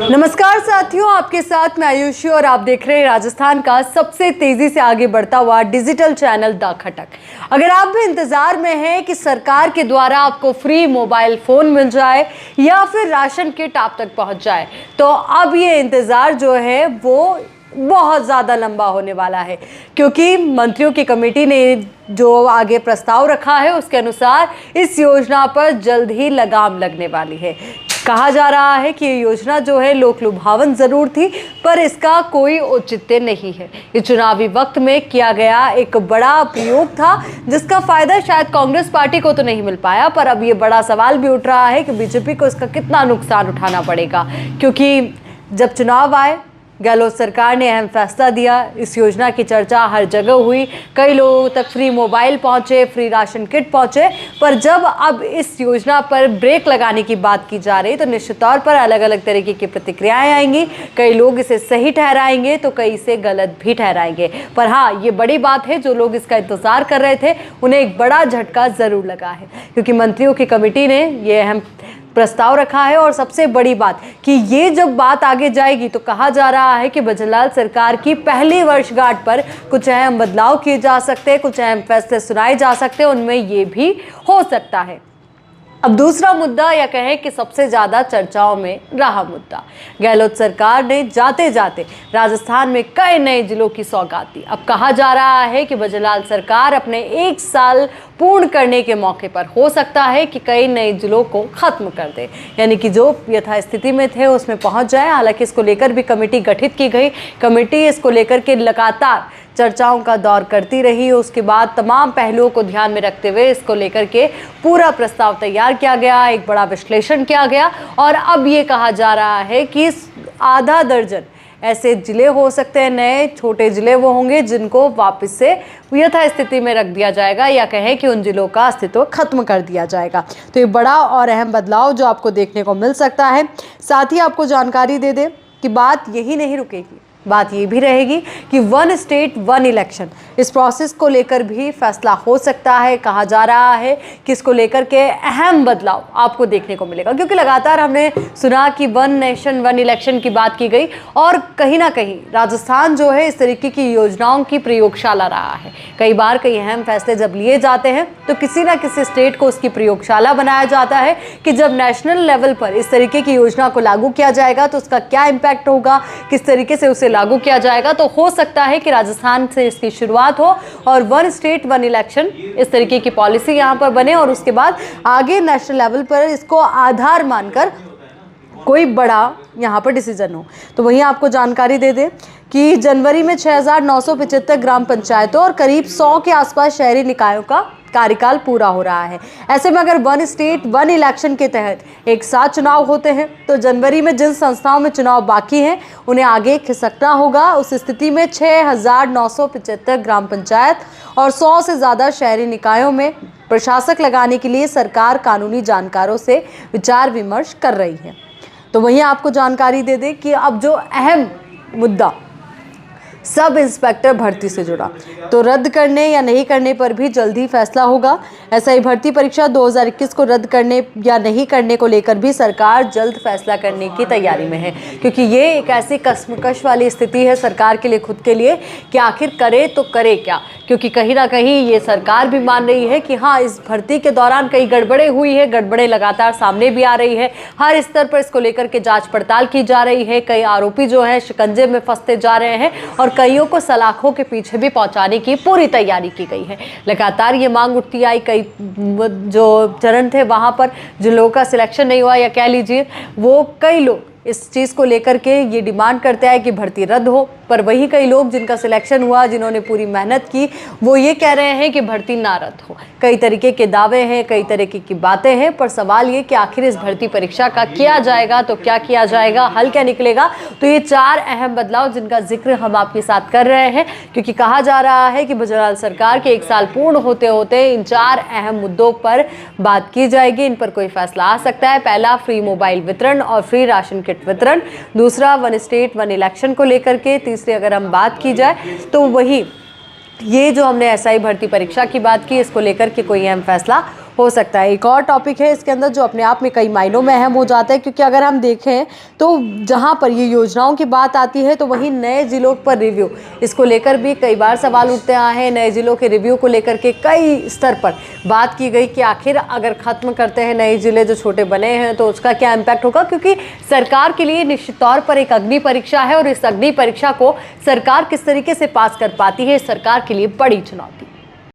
नमस्कार साथियों, आपके साथ मैं आयुषी और आप देख रहे हैं राजस्थान का सबसे तेजी से आगे बढ़ता हुआ डिजिटल चैनल द खटक। अगर आप भी इंतजार में हैं कि सरकार के द्वारा आपको फ्री मोबाइल फोन मिल जाए या फिर राशन किट आप तक पहुंच जाए, तो अब ये इंतजार जो है वो बहुत ज़्यादा लंबा होने वाला है, क्योंकि मंत्रियों की कमेटी ने जो आगे प्रस्ताव रखा है उसके अनुसार इस योजना पर जल्द ही लगाम लगने वाली है। कहा जा रहा है कि ये योजना जो है लोक लुभावन जरूर थी, पर इसका कोई औचित्य नहीं है। ये चुनावी वक्त में किया गया एक बड़ा प्रयोग था, जिसका फायदा शायद कांग्रेस पार्टी को तो नहीं मिल पाया, पर अब ये बड़ा सवाल भी उठ रहा है कि बीजेपी को इसका कितना नुकसान उठाना पड़ेगा। क्योंकि जब चुनाव आए, गहलोत सरकार ने अहम फैसला दिया, इस योजना की चर्चा हर जगह हुई, कई लोगों तक फ्री मोबाइल पहुंचे, फ्री राशन किट पहुंचे, पर जब अब इस योजना पर ब्रेक लगाने की बात की जा रही तो निश्चित तौर पर अलग अलग तरीके की प्रतिक्रियाएं आएंगी। कई लोग इसे सही ठहराएंगे तो कई इसे गलत भी ठहराएंगे। पर हाँ, ये बड़ी बात है, जो लोग इसका इंतजार कर रहे थे उन्हें एक बड़ा झटका जरूर लगा है, क्योंकि मंत्रियों की कमेटी ने ये अहम प्रस्ताव रखा है। और सबसे बड़ी बात कि ये जब बात आगे जाएगी तो कहा जा रहा है कि बजरलाल सरकार की पहली वर्षगांठ पर कुछ अहम बदलाव किए जा सकते हैं, कुछ अहम फैसले सुनाए जा सकते हैं, उनमें ये भी हो सकता है। अब दूसरा मुद्दा, या कहें कि सबसे ज़्यादा चर्चाओं में रहा मुद्दा, गहलोत सरकार ने जाते जाते राजस्थान में कई नए जिलों की सौगात दी। अब कहा जा रहा है कि बजरलाल सरकार अपने 1 साल पूर्ण करने के मौके पर हो सकता है कि कई नए जिलों को खत्म कर दे, यानी कि जो यथास्थिति में थे उसमें पहुंच जाए। हालांकि इसको लेकर भी कमेटी गठित की गई, कमेटी इसको लेकर के लगातार चर्चाओं का दौर करती रही। उसके बाद तमाम पहलुओं को ध्यान में रखते हुए इसको लेकर के पूरा प्रस्ताव तैयार किया गया, एक बड़ा विश्लेषण किया गया, और अब ये कहा जा रहा है कि आधा दर्जन ऐसे जिले हो सकते हैं, नए छोटे जिले वो होंगे जिनको वापस से यथास्थिति में रख दिया जाएगा, या कहें कि उन जिलों का अस्तित्व खत्म कर दिया जाएगा। तो ये बड़ा और अहम बदलाव जो आपको देखने को मिल सकता है। साथ ही आपको जानकारी दे दें कि बात यही नहीं रुकेगी, बात ये भी रहेगी कि 1 स्टेट 1 इलेक्शन, इस प्रोसेस को लेकर भी फैसला हो सकता है। कहा जा रहा है कि इसको लेकर के अहम बदलाव आपको देखने को मिलेगा, क्योंकि लगातार हमने सुना कि 1 नेशन 1 इलेक्शन की बात की गई, और कहीं ना कहीं राजस्थान जो है इस तरीके की योजनाओं की प्रयोगशाला रहा है। कई बार कई अहम फैसले जब लिए जाते हैं तो किसी ना किसी स्टेट को उसकी प्रयोगशाला बनाया जाता है कि जब नेशनल लेवल पर इस तरीके की योजना को लागू किया जाएगा तो उसका क्या इम्पैक्ट होगा, किस तरीके से उसे लागू किया जाएगा। तो हो सकता है कि राजस्थान से इसकी शुरुआत हो और 1 स्टेट 1 इलेक्शन इस तरीके की पॉलिसी यहां पर बने, और उसके बाद आगे नेशनल लेवल पर इसको आधार मानकर कोई बड़ा यहाँ पर डिसीजन हो। तो वहीं आपको जानकारी दे दें कि जनवरी में 6,975 ग्राम पंचायतों और करीब 100 के आसपास शहरी निकायों का कार्यकाल पूरा हो रहा है। ऐसे में अगर 1 स्टेट 1 इलेक्शन के तहत एक साथ चुनाव होते हैं तो जनवरी में जिन संस्थाओं में चुनाव बाकी हैं उन्हें आगे खिसकना होगा। उस स्थिति में 6,975 ग्राम पंचायत और 100 से ज़्यादा शहरी निकायों में प्रशासक लगाने के लिए सरकार कानूनी जानकारों से विचार विमर्श कर रही है। तो वहीं आपको जानकारी दे दें कि अब जो अहम मुद्दा सब इंस्पेक्टर भर्ती से जुड़ा, तो रद्द करने या नहीं करने पर भी जल्द ही फैसला होगा। एसआई भर्ती परीक्षा 2021 को रद्द करने या नहीं करने को लेकर भी सरकार जल्द फैसला करने की तैयारी में है, क्योंकि ये एक ऐसी कश्मकश वाली स्थिति है सरकार के लिए, खुद के लिए, कि आखिर करे तो करे क्या। क्योंकि कहीं ना कहीं ये सरकार भी मान रही है कि हाँ, इस भर्ती के दौरान कई गड़बड़े हुई है, गड़बड़े लगातार सामने भी आ रही है, हर स्तर पर इसको लेकर के जांच पड़ताल की जा रही है। कई आरोपी जो है शिकंजे में फंसते जा रहे हैं और कईयों को सलाखों के पीछे भी पहुंचाने की पूरी तैयारी की गई है। लगातार ये मांग उठती आई, कई जो चरण थे वहां पर जिन लोगों का सिलेक्शन नहीं हुआ, या कह लीजिए वो कई लोग इस चीज़ को लेकर के ये डिमांड करते हैं कि भर्ती रद्द हो, पर वही कई लोग जिनका सिलेक्शन हुआ, जिन्होंने पूरी मेहनत की, वो ये कह रहे हैं कि भर्ती ना रद्द हो। कई तरीके के दावे हैं, कई तरीके की बातें हैं, पर सवाल ये कि आखिर इस भर्ती परीक्षा का किया जाएगा तो क्या किया जाएगा, हल क्या निकलेगा। तो ये 4 अहम बदलाव जिनका जिक्र हम आपके साथ कर रहे हैं, क्योंकि कहा जा रहा है कि बजरलाल सरकार के 1 साल पूर्ण होते होते इन 4 अहम मुद्दों पर बात की जाएगी, इन पर कोई फैसला आ सकता है। पहला, फ्री मोबाइल वितरण और फ्री राशन किट वितरण। दूसरा, 1 स्टेट 1 इलेक्शन को लेकर के। तीसरी अगर हम बात की जाए तो वही ये जो हमने एसआई भर्ती परीक्षा की बात की, इसको लेकर के कोई अहम फैसला हो सकता है। एक और टॉपिक है इसके अंदर जो अपने आप में कई मायनों में अहम हो जाता है, क्योंकि अगर हम देखें तो जहां पर ये योजनाओं की बात आती है तो वहीं नए जिलों पर रिव्यू, इसको लेकर भी कई बार सवाल उठते आए हैं। नए जिलों के रिव्यू को लेकर के कई स्तर पर बात की गई कि आखिर अगर खत्म करते हैं नए जिले जो छोटे बने हैं तो उसका क्या इम्पैक्ट होगा, क्योंकि सरकार के लिए निश्चित तौर पर एक अग्नि परीक्षा है और इस अग्नि परीक्षा को सरकार किस तरीके से पास कर पाती है, सरकार के लिए बड़ी चुनौती।